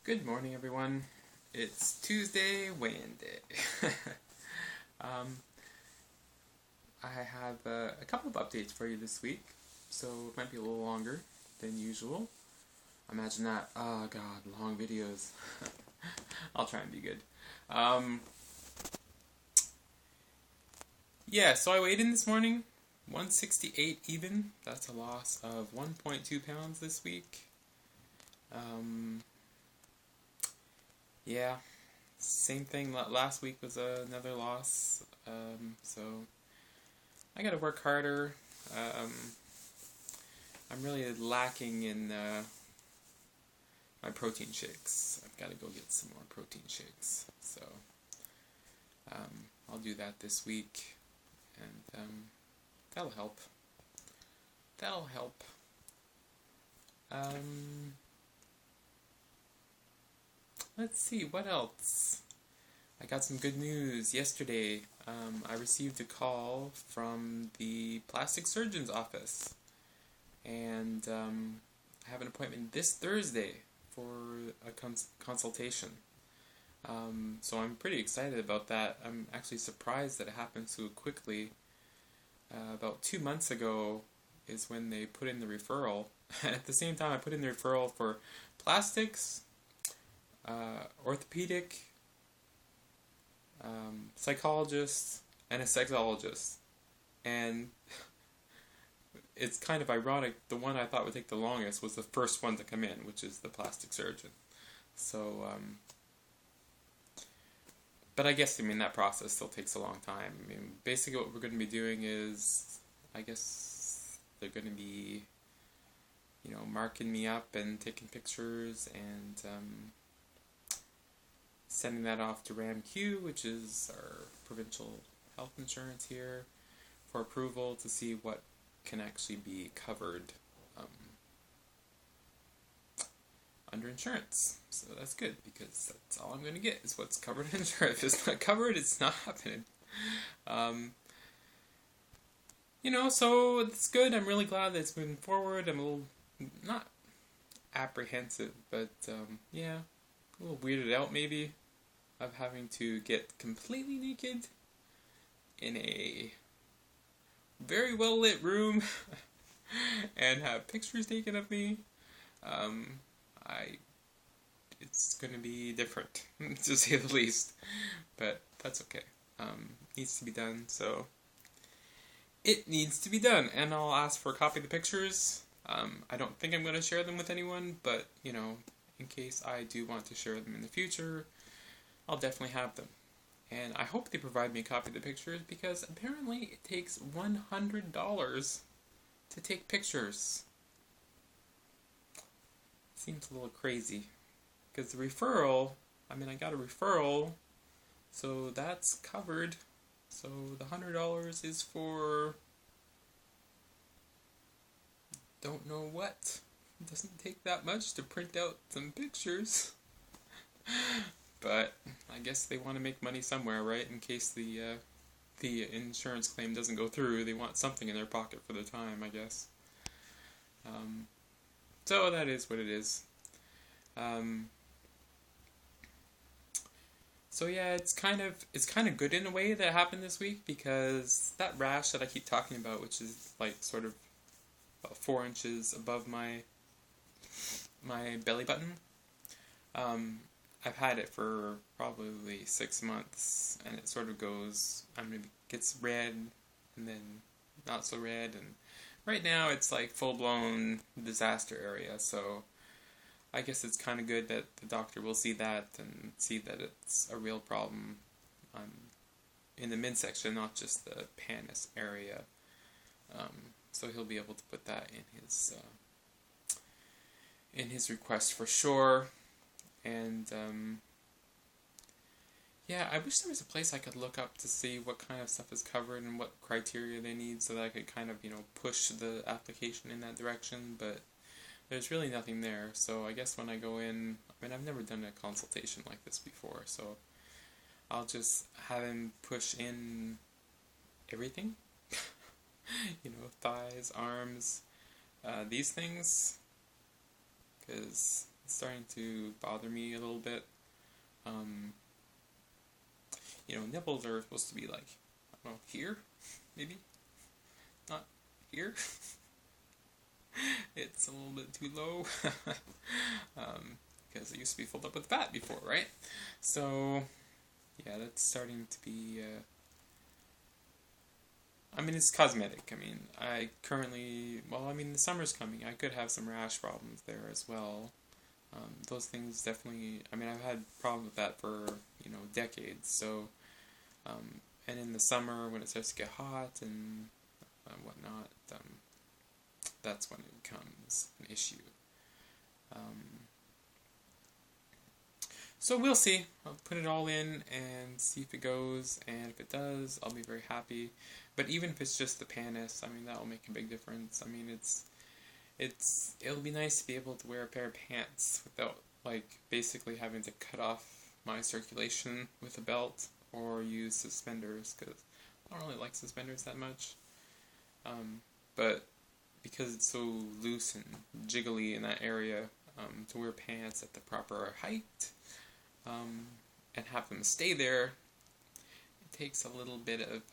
Good morning, everyone. It's Tuesday, weigh-in day. um, I have a couple of updates for you this week, so it might be a little longer than usual. Imagine that. Oh god, long videos. I'll try and be good. Um, yeah, so I weighed in this morning, 168 even. That's a loss of 1.2 pounds this week. Yeah, same thing. Last week was another loss. So I gotta work harder. Um, I'm really lacking in my protein shakes. I've got to go get some more protein shakes. So I'll do that this week, and that'll help. That'll help. Let's see, what else? I got some good news yesterday. I received a call from the plastic surgeon's office, and I have an appointment this Thursday for a consultation. So I'm pretty excited about that. I'm actually surprised that it happened so quickly. About 2 months ago is when they put in the referral. At the same time, I put in the referral for plastics, orthopedic, psychologist, and a sexologist. And it's kind of ironic, the one I thought would take the longest was the first one to come in, which is the plastic surgeon. So, but I guess, that process still takes a long time. Basically what we're going to be doing is, I guess, they're going to be, marking me up and taking pictures and sending that off to RAMQ, which is our provincial health insurance here, for approval to see what can actually be covered under insurance. So that's good, because that's all I'm going to get is what's covered in insurance. If it's not covered, it's not happening. So it's good. I'm really glad that it's moving forward. I'm a little, not apprehensive, but a little weirded out maybe of having to get completely naked in a very well lit room and have pictures taken of me. It's going to be different, to say the least, but that's okay. Needs to be done, so it needs to be done, and I'll ask for a copy of the pictures. I don't think I'm going to share them with anyone, but, in case I do want to share them in the future, I'll definitely have them. And I hope they provide me a copy of the pictures, because apparently it takes $100 to take pictures. Seems a little crazy. Because the referral, I got a referral, so that's covered. So the $100 is for don't know what. It doesn't take that much to print out some pictures. But I guess they want to make money somewhere, right? In case the insurance claim doesn't go through, they want something in their pocket for the time, I guess. So that is what it is. So yeah, it's kind of good in a way that it happened this week, because that rash that I keep talking about, which is like sort of about 4 inches above my belly button, I've had it for probably 6 months, and it sort of goes, gets red, and then not so red, and right now it's like full-blown disaster area, so I guess it's kind of good that the doctor will see that and see that it's a real problem in the midsection, not just the pannus area. So he'll be able to put that in his request for sure. And I wish there was a place I could look up to see what kind of stuff is covered and what criteria they need, so that I could kind of push the application in that direction, but there's really nothing there. So I guess when I go in, I've never done a consultation like this before, so I'll just have him push in everything. Thighs, arms, these things, because It's starting to bother me a little bit. Um, Nipples are supposed to be like, I don't know, here, maybe, not here. It's a little bit too low, because it used to be filled up with fat before, right? So, yeah, that's starting to be, it's cosmetic. The summer's coming. I could have some rash problems there as well. Those things definitely, I've had problems with that for, decades. So, and in the summer when it starts to get hot and whatnot, that's when it becomes an issue. So we'll see. I'll put it all in and see if it goes, and if it does, I'll be very happy. But even if it's just the pannus, that will make a big difference. It'll be nice to be able to wear a pair of pants without basically having to cut off my circulation with a belt or use suspenders, because I don't really like suspenders that much. But because it's so loose and jiggly in that area, to wear pants at the proper height and have them stay there, it takes a little bit of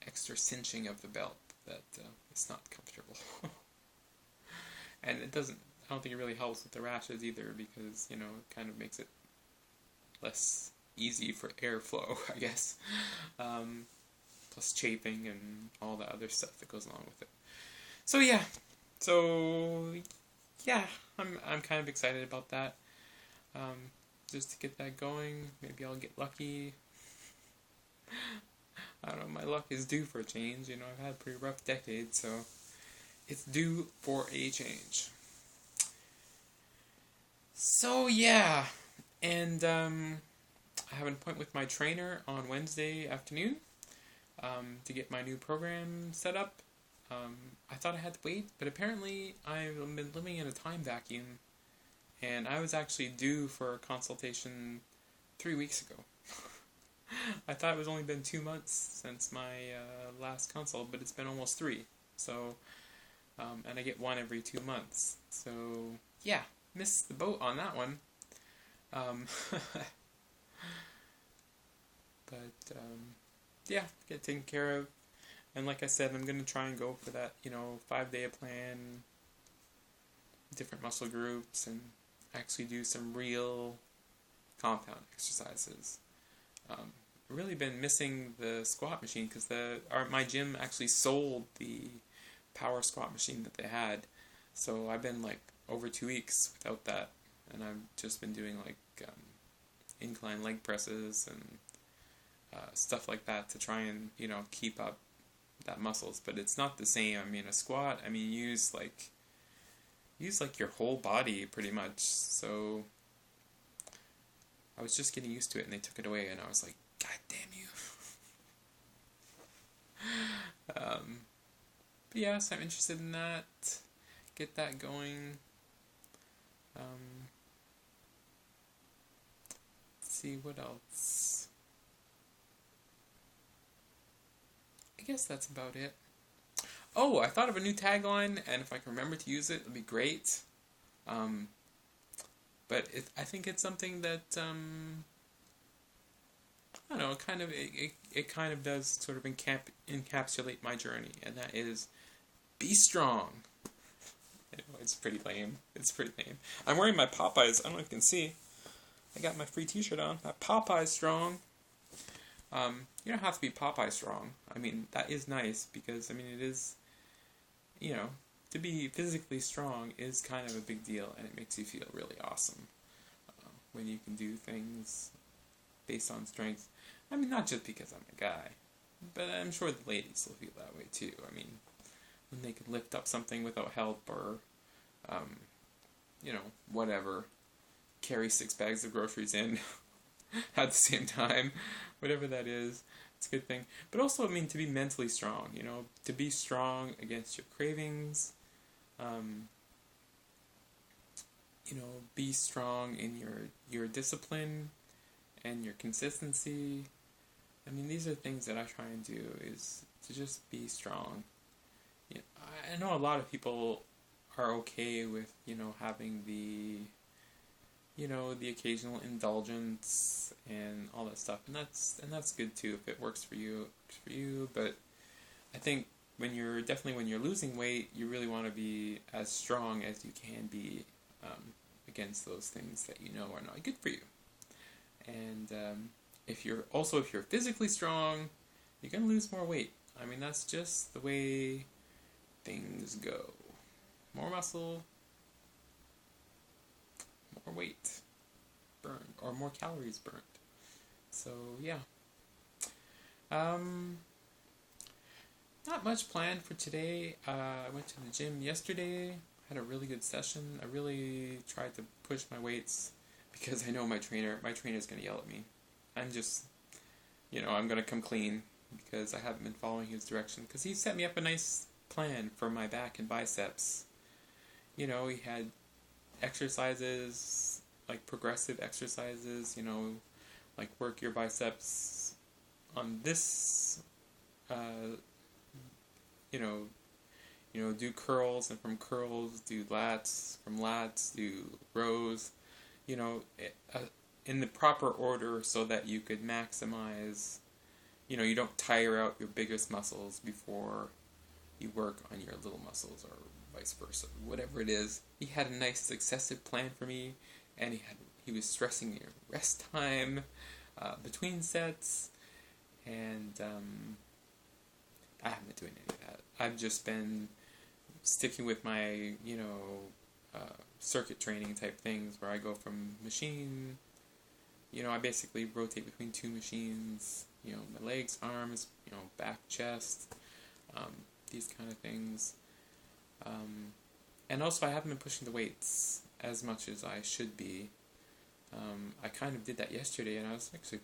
extra cinching of the belt that it's not comfortable. And I don't think it really helps with the rashes either, because, it kind of makes it less easy for airflow, I guess. Plus chafing and all the other stuff that goes along with it. So yeah, I'm kind of excited about that. Just to get that going, maybe I'll get lucky. I don't know, my luck is due for a change. I've had a pretty rough decade, so it's due for a change. So yeah, and I have an appointment with my trainer on Wednesday afternoon to get my new program set up. I thought I had to wait, but apparently I've been living in a time vacuum, and I was actually due for a consultation 3 weeks ago. I thought it was only been 2 months since my last consult, but it's been almost 3. So, and I get one every 2 months. So, yeah, missed the boat on that one. But yeah, get taken care of. And like I said, I'm going to try and go for that, 5-day plan, different muscle groups, and actually do some real compound exercises. I've really been missing the squat machine, because my gym actually sold the power squat machine that they had. So I've been over 2 weeks without that, and I've just been doing incline leg presses and stuff like that to try and keep up that muscles. But it's not the same. A squat, use your whole body pretty much. So I was just getting used to it, and they took it away, and I was like, God damn you. But yeah, so I'm interested in that. Get that going. Let's see what else. I guess that's about it. Oh, I thought of a new tagline, and if I can remember to use it, it'd be great. But I think it's something that I don't know. It kind of does sort of encapsulate my journey, and that is, be strong. It's pretty lame. I'm wearing my Popeyes. I don't know if you can see. I got my free T-shirt on. My Popeye strong. You don't have to be Popeye strong. That is nice, because it is, to be physically strong is kind of a big deal, and it makes you feel really awesome when you can do things based on strength. Not just because I'm a guy, but I'm sure the ladies will feel that way too. When they can lift up something without help, or whatever, carry 6 bags of groceries in at the same time, whatever that is, it's a good thing. But also, to be mentally strong, to be strong against your cravings, be strong in your discipline and your consistency. These are things that I try and do, is to just be strong. I know a lot of people are okay with, having the you know, the occasional indulgence and all that stuff, and that's good too if it works for you. It works for you, but I think when you're losing weight, you really want to be as strong as you can be against those things that you know are not good for you. And if you're physically strong, you're gonna lose more weight. I mean, that's just the way things go. More muscle, more weight burned, or more calories burned. So yeah. Not much planned for today. I went to the gym yesterday. Had a really good session. I really tried to push my weights because I know my trainer's gonna yell at me. I'm just, I'm gonna come clean because I haven't been following his direction. Because he set me up a nice plan for my back and biceps. He had exercises, like progressive exercises, like work your biceps on this, do curls, and from curls do lats, from lats do rows, in the proper order so that you could maximize, you don't tire out your biggest muscles before you work on your little muscles, or vice versa, whatever it is. He had a nice successive plan for me, and he was stressing me rest time between sets, and I haven't been doing any of that. I've just been sticking with my, circuit training type things where I go from machine, I basically rotate between two machines, my legs, arms, back, chest, these kind of things. And also I haven't been pushing the weights as much as I should be. I kind of did that yesterday, and I was actually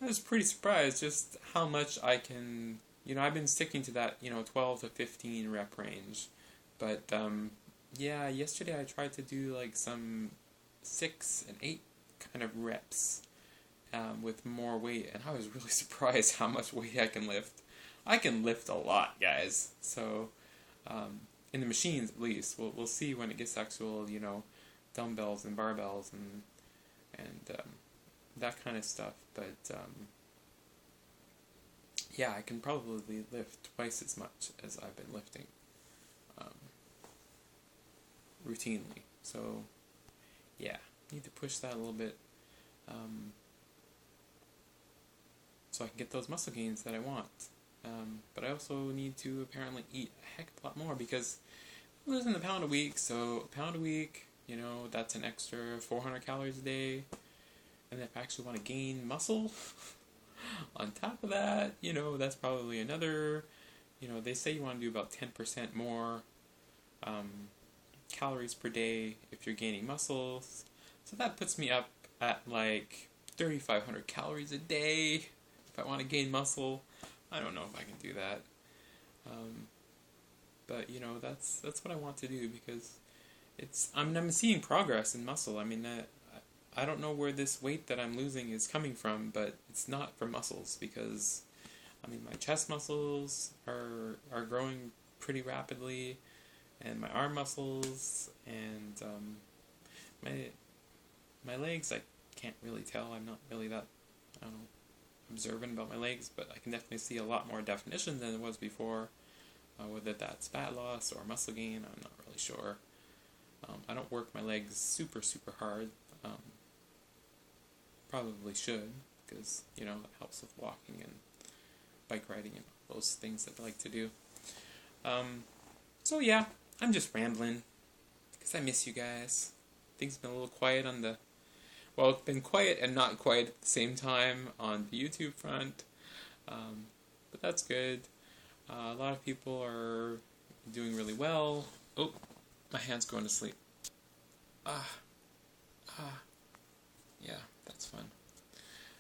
I was pretty surprised just how much I can, I've been sticking to that, 12 to 15 rep range. But, yesterday I tried to do like some 6 and 8 kind of reps with more weight, and I was really surprised how much weight I can lift. I can lift a lot, guys. So, in the machines at least, we'll see when it gets actual, dumbbells and barbells and that kind of stuff. But I can probably lift twice as much as I've been lifting routinely. So need to push that a little bit so I can get those muscle gains that I want. But I also need to apparently eat a heck of a lot more, because I'm losing a pound a week. So a pound a week, that's an extra 400 calories a day. And if I actually want to gain muscle, on top of that, that's probably another, they say you want to do about 10% more calories per day if you're gaining muscles. So that puts me up at like 3,500 calories a day if I want to gain muscle. I don't know if I can do that. But, that's what I want to do, because I'm seeing progress in muscle. I mean, I don't know where this weight that I'm losing is coming from, but it's not from muscles, because, my chest muscles are growing pretty rapidly, and my arm muscles, and my legs, I can't really tell. I'm not really that, observant about my legs, but I can definitely see a lot more definition than it was before. Whether that's fat loss or muscle gain, I'm not really sure. I don't work my legs super, super hard. Probably should, because, it helps with walking and bike riding and those things that I like to do. So yeah, I'm just rambling, because I miss you guys. Things have been a little quiet it's been quiet and not quiet at the same time on the YouTube front, but that's good. A lot of people are doing really well. Oh, my hand's going to sleep. Yeah, that's fun.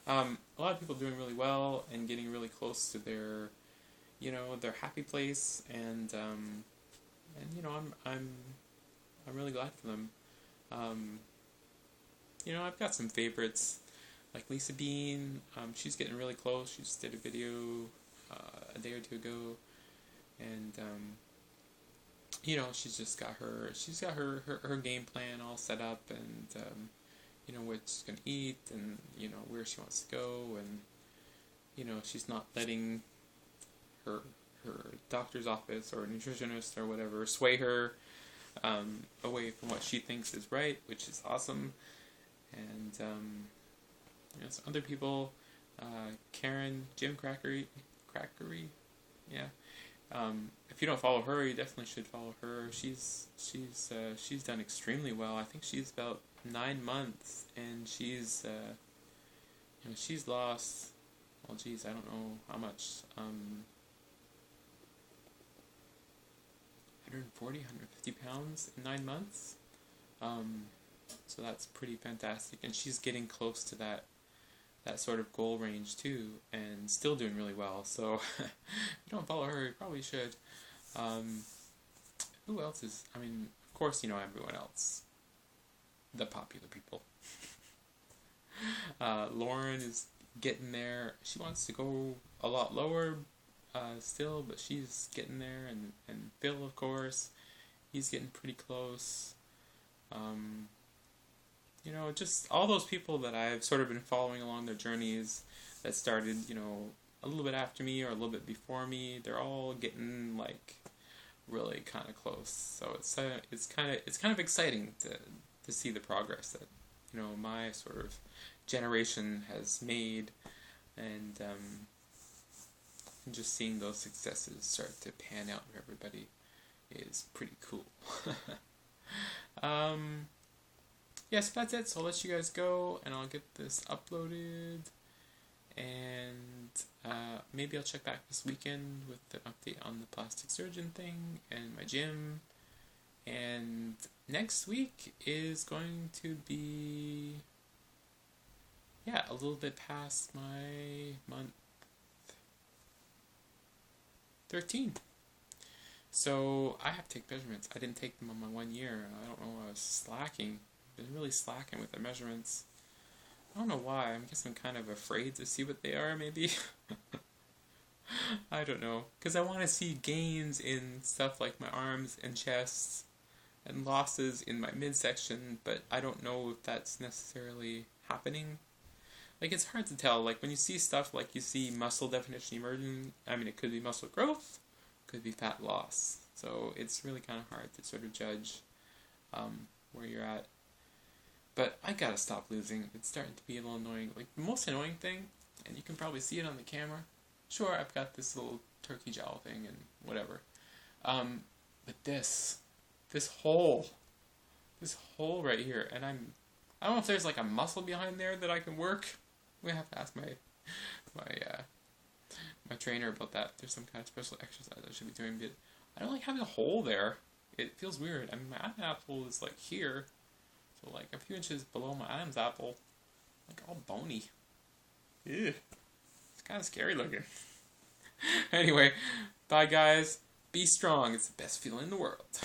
A lot of people doing really well and getting really close to their, their happy place, and I'm really glad for them. I've got some favorites, like Lisa Bean. She's getting really close. She just did a video a day or two ago, and she's just got her game plan all set up, and what she's gonna eat, and where she wants to go, and she's not letting her doctor's office or nutritionist or whatever sway her away from what she thinks is right, which is awesome. And some other people, Karen Jim Crackery, yeah. If you don't follow her, you definitely should follow her. She's done extremely well. I think she's about 9 months, and she's lost. Well, geez, I don't know how much. 140, 150 pounds in 9 months. So that's pretty fantastic, and she's getting close to that sort of goal range too, and still doing really well. So if you don't follow her, you probably should. Who else is? I mean, of course, everyone else, the popular people. Lauren is getting there. She wants to go a lot lower still, but she's getting there, and Phil, of course, he's getting pretty close. Just all those people that I've sort of been following along their journeys that started, a little bit after me or a little bit before me, they're all getting really kind of close. So it's kind of exciting to see the progress that my sort of generation has made, and just seeing those successes start to pan out for everybody is pretty cool. So that's it. So I'll let you guys go, and I'll get this uploaded, and maybe I'll check back this weekend with an update on the plastic surgeon thing and my gym. And next week is going to be, a little bit past my month 13. So I have to take measurements. I didn't take them on my 1 year. I don't know, I was slacking. Been really slacking with the measurements. I don't know why. I guess I'm kind of afraid to see what they are, maybe. I don't know. Because I want to see gains in stuff like my arms and chest, and losses in my midsection, but I don't know if that's necessarily happening. It's hard to tell. When you see stuff, you see muscle definition emerging, it could be muscle growth, could be fat loss. So it's really kind of hard to sort of judge where you're at. But I gotta stop losing. It's starting to be a little annoying. The most annoying thing, and you can probably see it on the camera. Sure, I've got this little turkey jowl thing and whatever. But this hole right here, and I don't know if there's a muscle behind there that I can work. We have to ask my trainer about that. If there's some kind of special exercise I should be doing, but I don't like having a hole there. It feels weird. My Adam's apple is here. So a few inches below my Adam's apple, all bony. Ew. It's kind of scary looking. Anyway, bye guys. Be strong. It's the best feeling in the world.